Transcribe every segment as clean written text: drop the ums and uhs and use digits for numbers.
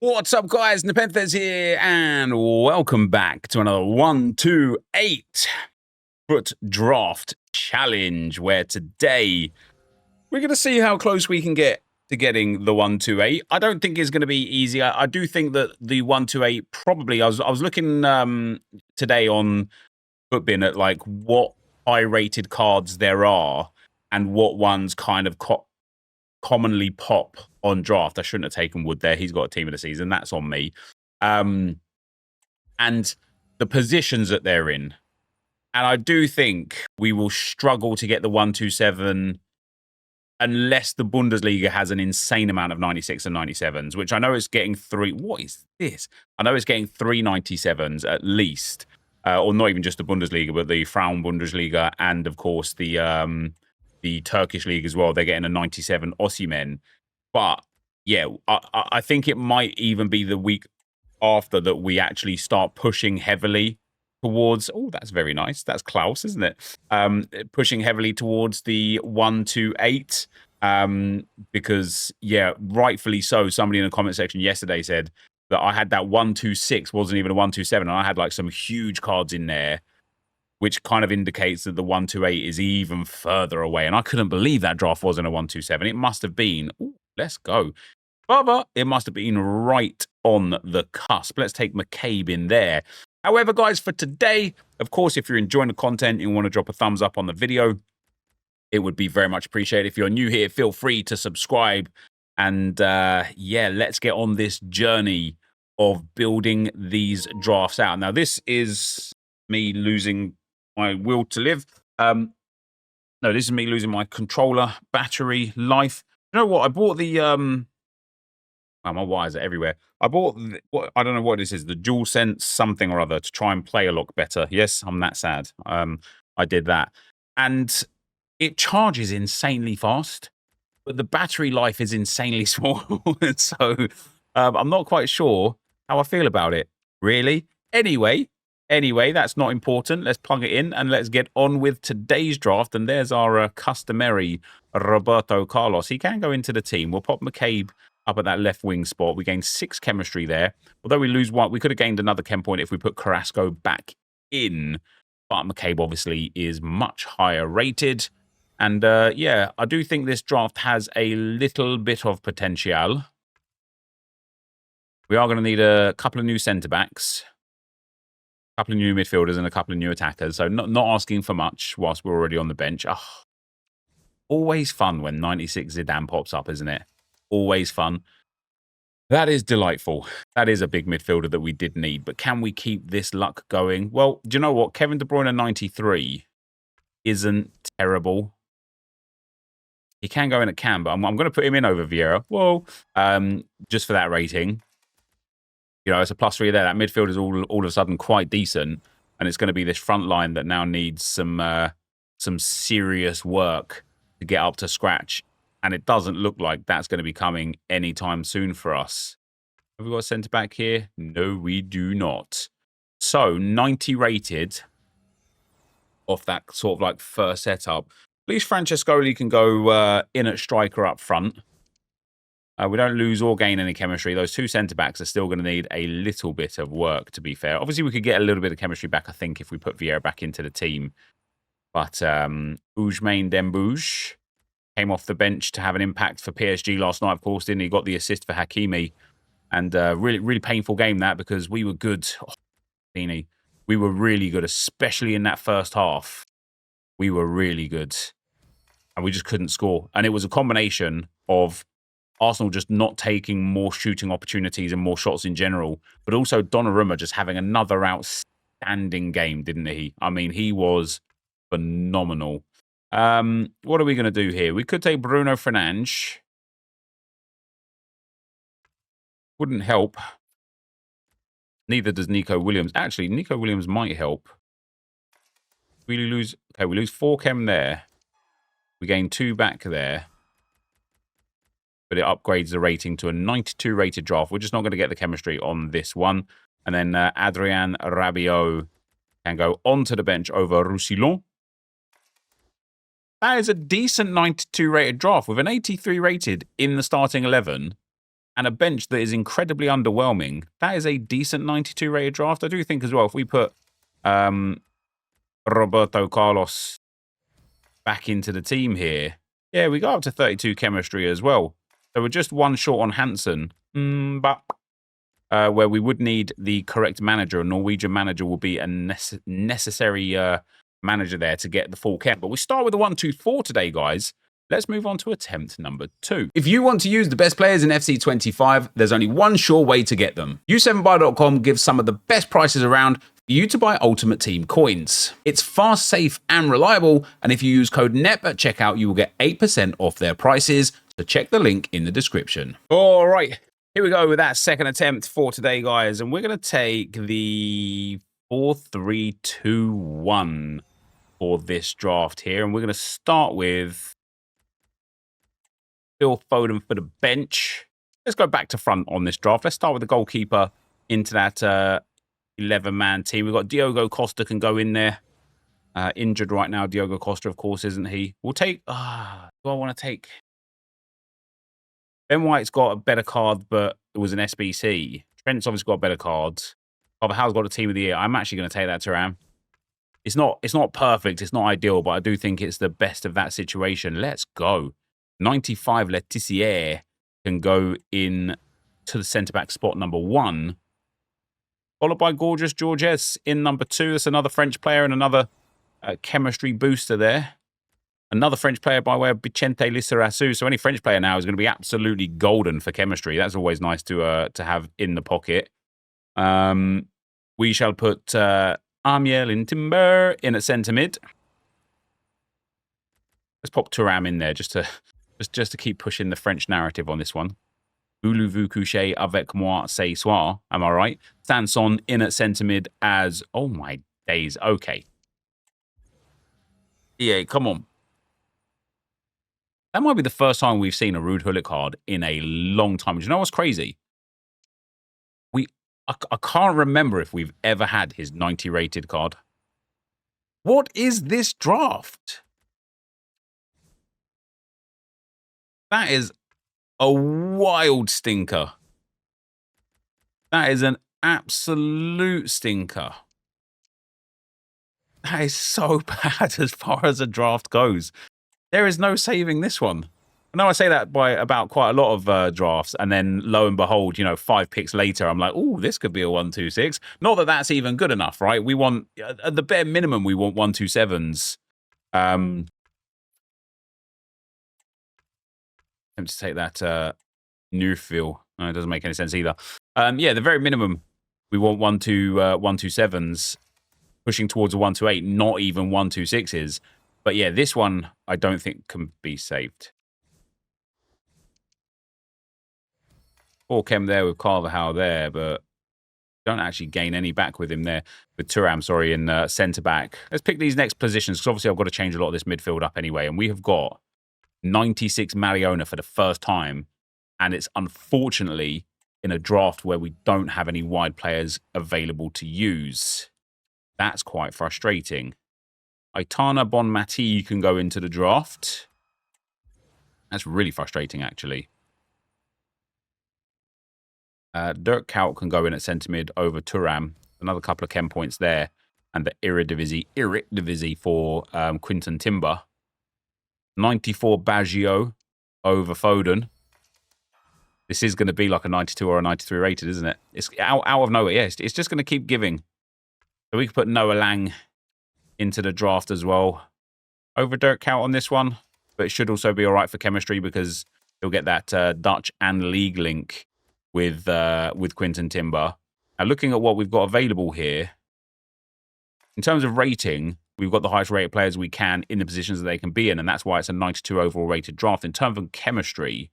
What's up, guys? NepentheZ here, and welcome back to another 128 FUT Draft challenge, where today we're going to see how close we can get to getting the 128. I don't think it's going to be easy. I do think that the 128 probably. I was looking today on FUTBin at like what high-rated cards there are and what ones kind of commonly pop on draft. I shouldn't have taken Wood there. He's got a team of the season. That's on me. And the positions that they're in. And I do think we will struggle to get the 127 unless the Bundesliga has an insane amount of 96 and 97s, which I know is getting three. What is this? I know it's getting 3 97s at least. Or not even just the Bundesliga, but the Frauen Bundesliga and, of course, the Turkish league as well. They're getting a 97 Osimhen. But yeah, I think it might even be the week after that we actually start pushing heavily towards. Oh, that's very nice. That's Klaus, isn't it? Pushing heavily towards the 128. Because yeah, rightfully so. Somebody in the comment section yesterday said that I had that 126 wasn't even a 127, and I had like some huge cards in there, which kind of indicates that the 128 is even further away. And I couldn't believe that draft wasn't a 127. It must have been. Ooh, let's go. But it must have been right on the cusp. Let's take McCabe in there. However, guys, for today, of course, if you're enjoying the content and you want to drop a thumbs up on the video, it would be very much appreciated. If you're new here, feel free to subscribe. And yeah, let's get on this journey of building these drafts out. Now, this is me losing my will to live. No, this is me losing my controller, battery, life. You know what? I bought the oh, my wires are everywhere. I bought what I don't know what this is, the DualSense something or other, to try and play a lot better. Yes, I'm that sad. I did that, and it charges insanely fast, but the battery life is insanely small. So I'm not quite sure how I feel about it, really. Anyway, that's not important. Let's plug it in and let's get on with today's draft. And there's our customary Roberto Carlos. He can go into the team. We'll pop McCabe up at that left wing spot. We gained 6 chemistry there. Although we lose 1, we could have gained another chem point if we put Carrasco back in. But McCabe obviously is much higher rated. And yeah, I do think this draft has a little bit of potential. We are going to need a couple of new centre-backs, a couple of new midfielders, and a couple of new attackers. So not asking for much whilst we're already on the bench. Oh, always fun when 96 Zidane pops up, isn't it? Always fun. That is delightful. That is a big midfielder that we did need. But can we keep this luck going? Well, do you know what? Kevin De Bruyne 93 isn't terrible. He can go in at cam, but I'm going to put him in over Vieira. Whoa. Just for that rating. You know, it's a +3 there. That midfield is all of a sudden quite decent. And it's going to be this front line that now needs some serious work to get up to scratch. And it doesn't look like that's going to be coming anytime soon for us. Have we got a centre-back here? No, we do not. So, 90 rated off that sort of like first setup. At least Francescoli can go in at striker up front. We don't lose or gain any chemistry. Those 2 centre-backs are still going to need a little bit of work, to be fair. Obviously, we could get a little bit of chemistry back, I think, if we put Vieira back into the team. But Ousmane Dembélé came off the bench to have an impact for PSG last night, of course, didn't he? Got the assist for Hakimi. And really painful game, that, because we were good. Oh, we were really good, especially in that first half. We were really good. And we just couldn't score. And it was a combination of Arsenal just not taking more shooting opportunities and more shots in general, but also Donnarumma just having another outstanding game, didn't he? I mean, he was phenomenal. What are we going to do here? We could take Bruno Fernandes. Wouldn't help. Neither does Nico Williams. Actually, Nico Williams might help. We lose. Okay, we lose 4 chem there. We gain 2 back there. But it upgrades the rating to a 92 rated draft. We're just not going to get the chemistry on this one. And then Adrien Rabiot can go onto the bench over Roussillon. That is a decent 92 rated draft with an 83 rated in the starting 11 and a bench that is incredibly underwhelming. That is a decent 92 rated draft. I do think as well, if we put Roberto Carlos back into the team here, yeah, we got up to 32 chemistry as well. So we're just one short on Hansen, but where we would need the correct manager. A Norwegian manager will be a necessary manager there to get the full chem. But we start with the 1-2-4 today, guys. Let's move on to attempt number 2. If you want to use the best players in FC25, there's only one sure way to get them. U7buy.com gives some of the best prices around for you to buy Ultimate Team coins. It's fast, safe, and reliable, and if you use code NEP at checkout, you will get 8% off their prices, so check the link in the description. All right, here we go with that second attempt for today, guys, and we're going to take the 4-3-2-1 for this draft here, and we're going to start with Phil Foden for the bench. Let's go back to front on this draft. Let's start with the goalkeeper into that 11-man team. We've got Diogo Costa can go in there. Injured right now, Diogo Costa, of course, isn't he? We'll take... do I want to take... Ben White's got a better card, but it was an SBC. Trent's obviously got a better card. Carvajal's got a team of the year. I'm actually going to take that Thuram. It's not perfect. It's not ideal, but I do think it's the best of that situation. Let's go. 95 Letizier can go in to the centre-back spot number 1. Followed by Gorgeous Georges in number 2. That's another French player and another chemistry booster there. Another French player by way of Vicente Lissarazu. So any French player now is going to be absolutely golden for chemistry. That's always nice to have in the pocket. We shall put Amiel in Timber in at centre mid. Let's pop Thuram in there just to keep pushing the French narrative on this one. Voulez-vous coucher avec moi ce soir? Am I right? Sanson in at centre mid as... Oh my days. Okay. Yeah, come on. That might be the first time we've seen a Ruud Gullit card in a long time. Do you know what's crazy? I can't remember if we've ever had his 90 rated card. What is this draft? That is a wild stinker. That is an absolute stinker. That is so bad as far as a draft goes. There is no saving this one. I know I say that about quite a lot of drafts, and then lo and behold, 5 picks later, I'm like, oh, this could be a 1-2-6. Not that that's even good enough, right? We want, at the bare minimum, we want 1-2-7s. To take that Newfield. No, it doesn't make any sense either. Yeah, the very minimum, we want 1-2-7s, pushing towards a 1-2-8, not even 1-2-6s. But yeah, this one I don't think can be saved. 4 chem there with Carvajal there, but don't actually gain any back with him there. With Thuram, sorry, in centre back. Let's pick these next positions, because obviously I've got to change a lot of this midfield up anyway. And we have got 96 Mariona for the first time, and it's unfortunately in a draft where we don't have any wide players available to use. That's quite frustrating. Aitana Bonmati can go into the draft. That's really frustrating, actually. Dirk Kuyt can go in at centre mid over Thuram. Another couple of chem points there. And the Eredivisie for Quinton Timber. 94 Baggio over Foden. This is going to be like a 92 or a 93 rated, isn't it? It's out of nowhere. Yeah, it's just going to keep giving. So we could put Noah Lang into the draft as well. Over Dirk Kuyt on this one. But it should also be all right for chemistry because he'll get that Dutch and league link with Quinton Timber. Now, looking at what we've got available here, in terms of rating, we've got the highest rated players we can in the positions that they can be in, and that's why it's a 92 overall rated draft. In terms of chemistry,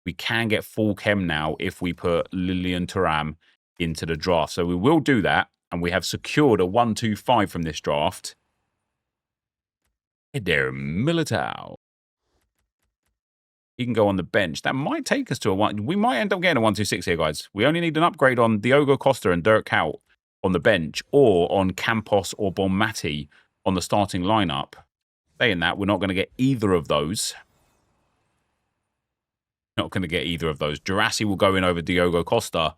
we can get full chem now if we put Lilian Thuram into the draft. So we will do that, and we have secured a 1-2-5 from this draft. Eder Militao. He can go on the bench. That might take us to a 1. We might end up getting a 1-2-6 here, guys. We only need an upgrade on Diogo Costa and Dirk Kuyt on the bench, or on Campos or Bonmati on the starting lineup. Saying that, we're not going to get either of those. Not going to get either of those. Jurassic will go in over Diogo Costa,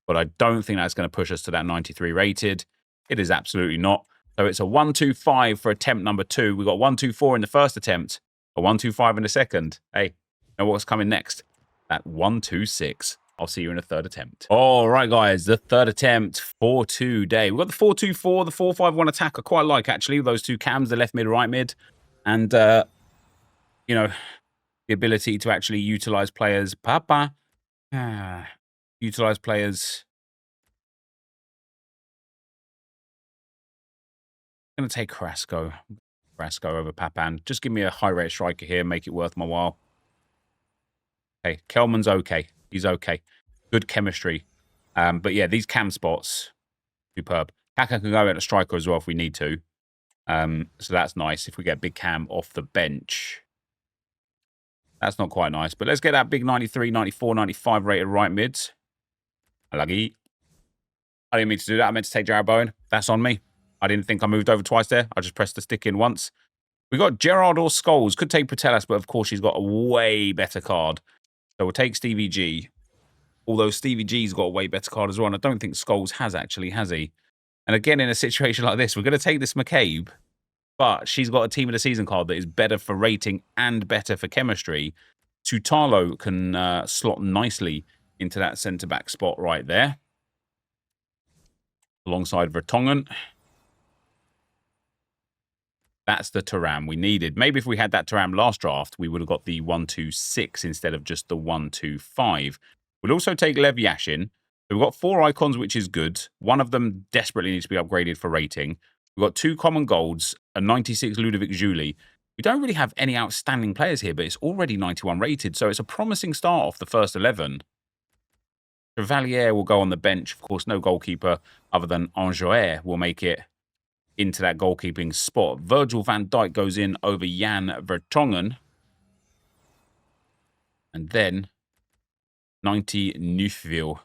but I don't think that's going to push us to that 93 rated. It is absolutely not. So it's a 1-2-5 for attempt number 2. We got 1-2-4 in the first attempt, a 1-2-5 in the second. Hey, know what's coming next? That 1-2-6. I'll see you in the third attempt. All right, guys, the third attempt for today. We've got the 4-2-4, the 4-5-1 attack. I quite like, actually, those two cams, the left mid, right mid. And, you know, the ability to actually utilize players. Utilize players. I'm going to take Carrasco. Carrasco over Papan. Just give me a high-rate striker here. Make it worth my while. Okay, Kelman's okay. He's okay. Good chemistry. But yeah, these cam spots, superb. Kaka can go at a striker as well if we need to. So that's nice if we get big cam off the bench. That's not quite nice. But let's get that big 93, 94, 95 rated right mids. Lucky. I didn't mean to do that. I meant to take Jared Bowen. That's on me. I didn't think I moved over twice there. I just pressed the stick in once. We got Gerrard or Scholes. Could take Pratelas, but of course she's got a way better card. So we'll take Stevie G. Although Stevie G's got a way better card as well. And I don't think Scholes has actually, has he? And again, in a situation like this, we're going to take this McCabe. But she's got a Team of the Season card that is better for rating and better for chemistry. Tutalo can slot nicely into that centre-back spot right there. Alongside Vertonghen. That's the Thuram we needed. Maybe if we had that Thuram last draft, we would have got the 1-2-6 instead of just the 1-2-5. We'll also take Lev Yashin. So we've got 4 icons, which is good. One of them desperately needs to be upgraded for rating. We've got 2 common golds, a 96 Ludovic Julie. We don't really have any outstanding players here, but it's already 91 rated, so it's a promising start off the first 11. Chevalier will go on the bench. Of course, no goalkeeper other than Anjoer will make it into that goalkeeping spot. Virgil van Dijk goes in over Jan Vertonghen. And then 90 Neufville.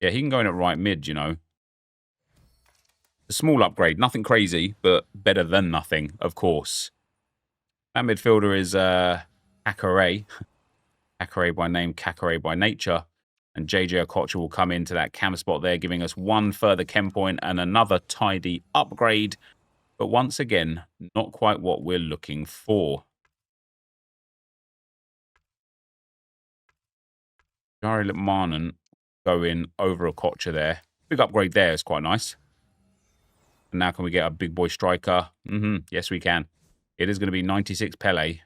Yeah, he can go in at right mid, you know. A small upgrade. Nothing crazy, but better than nothing, of course. That midfielder is Kakare. Kakare by name, Kakare by nature. And JJ Okocha will come into that cam spot there, giving us 1 further chem point and another tidy upgrade. But once again, not quite what we're looking for. Jari Lipmanen going over Okocha there. Big upgrade there is quite nice. And now can we get a big boy striker? Yes, we can. It is going to be 96 Pele.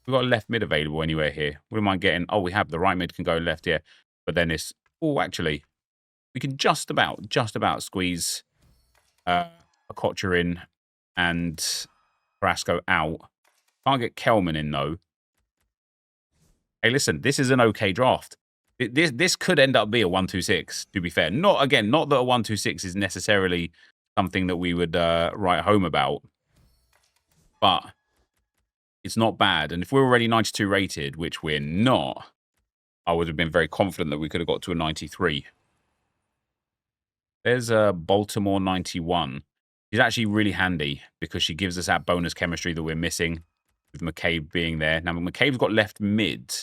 We've got a left mid available anywhere here. Wouldn't mind getting... Oh, we have the right mid can go left here. But then it's... Oh, actually, we can just about squeeze Okocha in and Carrasco out. Can't get Kelman in, though. Hey, listen, this is an okay draft. This could end up be a 1-2-6, to be fair. Not that a 1-2-6 is necessarily something that we would write home about. But it's not bad. And if we're already 92 rated, which we're not, I would have been very confident that we could have got to a 93. There's a Baltimore 91. She's actually really handy because she gives us that bonus chemistry that we're missing with McCabe being there. Now, McCabe's got left mid.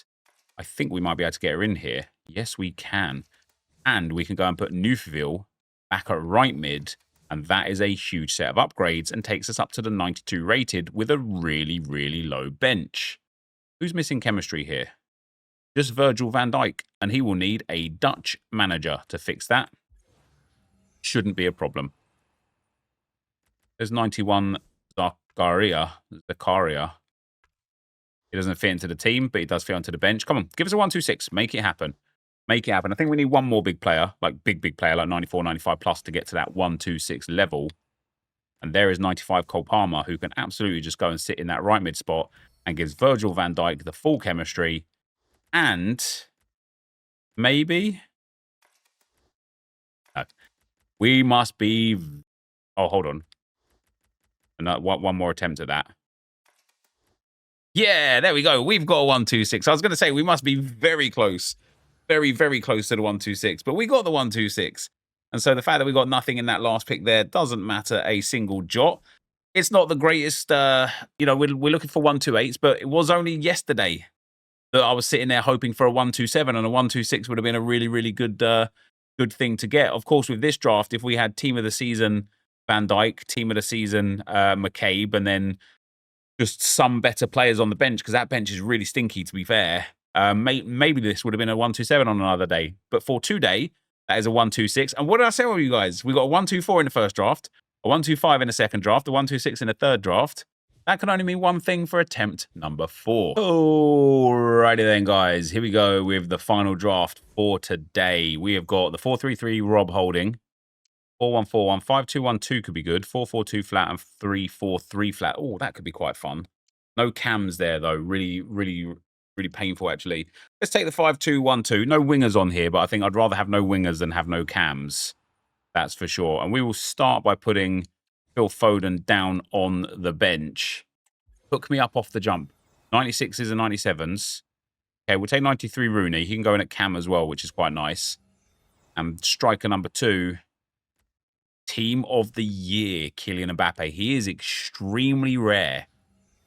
I think we might be able to get her in here. Yes, we can. And we can go and put Neufville back at right mid. And that is a huge set of upgrades and takes us up to the 92 rated with a really, really low bench. Who's missing chemistry here? Just Virgil van Dijk. And he will need a Dutch manager to fix that. Shouldn't be a problem. There's 91 Zakaria. He doesn't fit into the team, but he does fit onto the bench. Come on, give us a 1-2-6. Make it happen. Make it happen. I think we need one more big player, like big player, like 94, 95 plus to get to that 1-2-6 level. And there is 95 Cole Palmer, who can absolutely just go and sit in that right mid spot and gives Virgil van Dijk the full chemistry. And maybe... No. We must be... Oh, hold on. One more attempt at that. Yeah, there we go. We've got a 1-2-6. I was going to say we must be very close. Very, very close to the 1-2-6. But we got the 1-2-6. And so the fact that we got nothing in that last pick there doesn't matter a single jot. it's not the greatest. You know, we're looking for 128s, but it was only yesterday that I was sitting there hoping for a 127, and a 126 would have been a really, really good good thing to get. Of course, with this draft, if we had team of the season Van Dijk, team of the season McCabe, and then just some better players on the bench, because that bench is really stinky, to be fair. Maybe this would have been a 127 on another day. But for today, that is a 126. And what did I say with you guys? We got a 124 in the first draft, a 125 in the second draft, a 126 in the third draft. That can only mean one thing for attempt number 4. Alrighty then, guys. Here we go with the final draft for today. We have got the 433 Rob Holding. 4141, 5212 could be good. 442 flat and 343 flat. Oh, that could be quite fun. No cams there, though. Really, really, really painful, actually. Let's take the 5212. No wingers on here, but I think I'd rather have no wingers than have no cams. That's for sure. And we will start by putting Phil Foden down on the bench. Hook me up off the jump. 96s and 97s. Okay, we'll take 93 Rooney. He can go in at cam as well, which is quite nice. And striker number 2. Team of the year, Kylian Mbappe. He is extremely rare,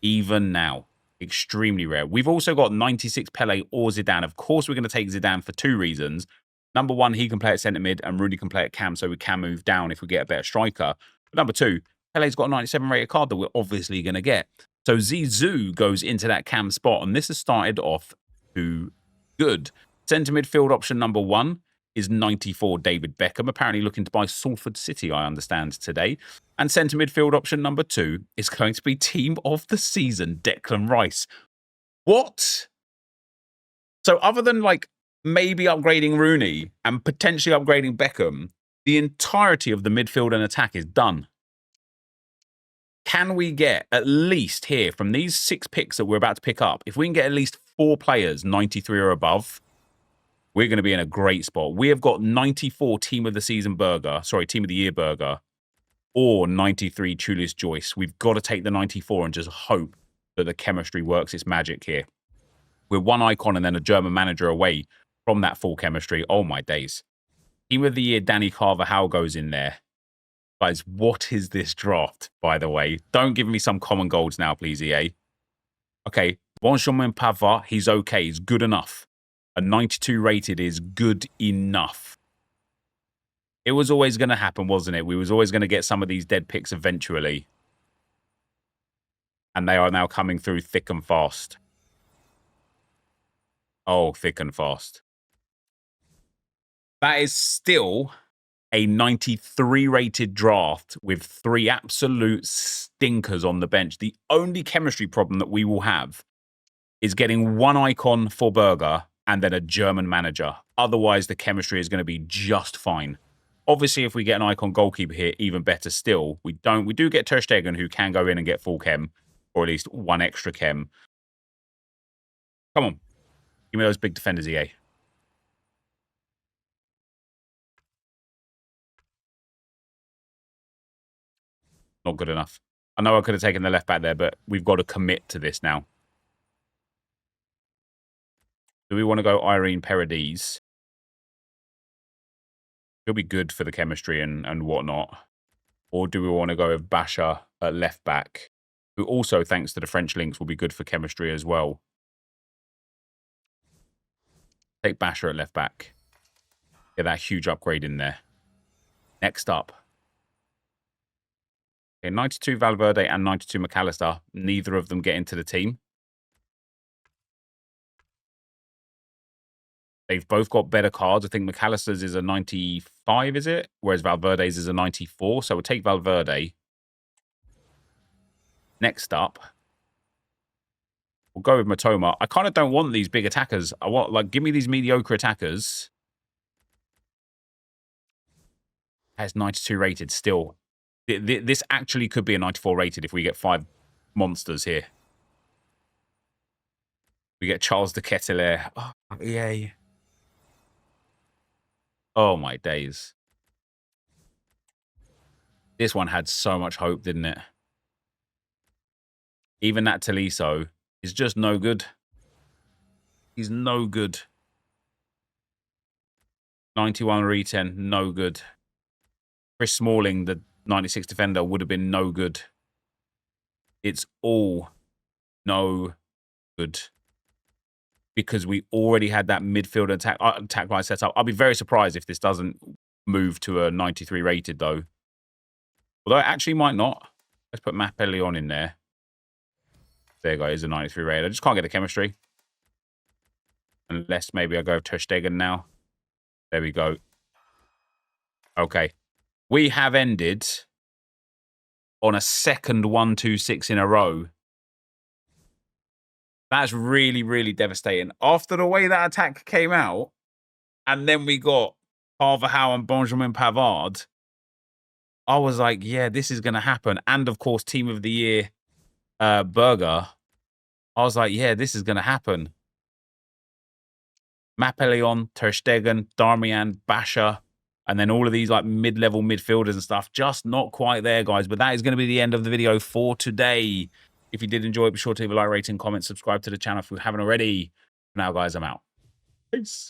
even now. Extremely rare. We've also got 96 Pele or Zidane. Of course, we're going to take Zidane for 2 reasons. Number 1, he can play at centre mid, and Rooney can play at cam, so we can move down if we get a better striker. But number 2, Pele's got a 97 rated card that we're obviously going to get. So Zizou goes into that cam spot, and this has started off too good. Centre midfield option number 1 is 94 David Beckham, apparently looking to buy Salford City, I understand, today. And centre midfield option number 2 is going to be team of the season, Declan Rice. What? So other than like maybe upgrading Rooney and potentially upgrading Beckham, the entirety of the midfield and attack is done. Can we get at least here from these 6 picks that we're about to pick up, if we can get at least 4 players 93 or above, we're going to be in a great spot. We have got 94 team of the season burger, sorry, team of the year burger, or 93 Chulis Joyce. We've got to take the 94 and just hope that the chemistry works its magic here. We're 1 icon and then a German manager away from that full chemistry. Oh my days. Team of the year, Danny Carvajal goes in there. Guys, what is this draft, by the way? Don't give me some common golds now, please, EA. Okay, Benjamin Pavard, he's okay. He's good enough. A 92 rated is good enough. It was always going to happen, wasn't it? We was always going to get some of these dead picks eventually. And they are now coming through thick and fast. Oh, thick and fast. That is still a 93 rated draft with 3 absolute stinkers on the bench. The only chemistry problem that we will have is getting 1 icon for Burger and then a German manager. Otherwise, the chemistry is going to be just fine. Obviously, if we get an icon goalkeeper here, even better still. We do get Ter Stegen, who can go in and get full chem, or at least 1 extra chem. Come on. Give me those big defenders, EA. Not good enough. I know I could have taken the left back there, but we've got to commit to this now. Do we want to go Irene Paredes? He'll be good for the chemistry and whatnot. Or do we want to go with Basha at left back, who also, thanks to the French links, will be good for chemistry as well? Take Basha at left back. Get that huge upgrade in there. Next up. Okay, 92 Valverde and 92 McAllister. Neither of them get into the team. They've both got better cards. I think McAllister's is a 95, is it? Whereas Valverde's is a 94. So we'll take Valverde. Next up, we'll go with Matoma. I kind of don't want these big attackers. I want, like, give me these mediocre attackers. That's 92 rated still. This actually could be a 94 rated if we get 5 monsters here. We get Charles de Ketelaere. Oh, yay. Oh, my days. This one had so much hope, didn't it? Even that Tolisso is just no good. He's no good. 91 re-10, no good. Chris Smalling, the 96 defender, would have been no good. it's all no good. Because we already had that midfield attack line set up. I'll be very surprised if this doesn't move to a 93 rated, though. Although it actually might not. Let's put Mapellion in there. There you go, it's a 93 rated. I just can't get the chemistry. Unless maybe I go Ter Stegen now. There we go. Okay. We have ended on a second 1-2-6 in a row. That's really, really devastating. After the way that attack came out, and then we got Carvajal and Benjamin Pavard, I was like, yeah, this is going to happen. And, of course, Team of the Year, Berger. I was like, yeah, this is going to happen. Mapellion, Ter Stegen, Darmian, Basha, and then all of these like mid-level midfielders and stuff. Just not quite there, guys. But that is going to be the end of the video for today. If you did enjoy it, be sure to leave a like, rating, comment, subscribe to the channel if you haven't already. For now, guys, I'm out. Peace.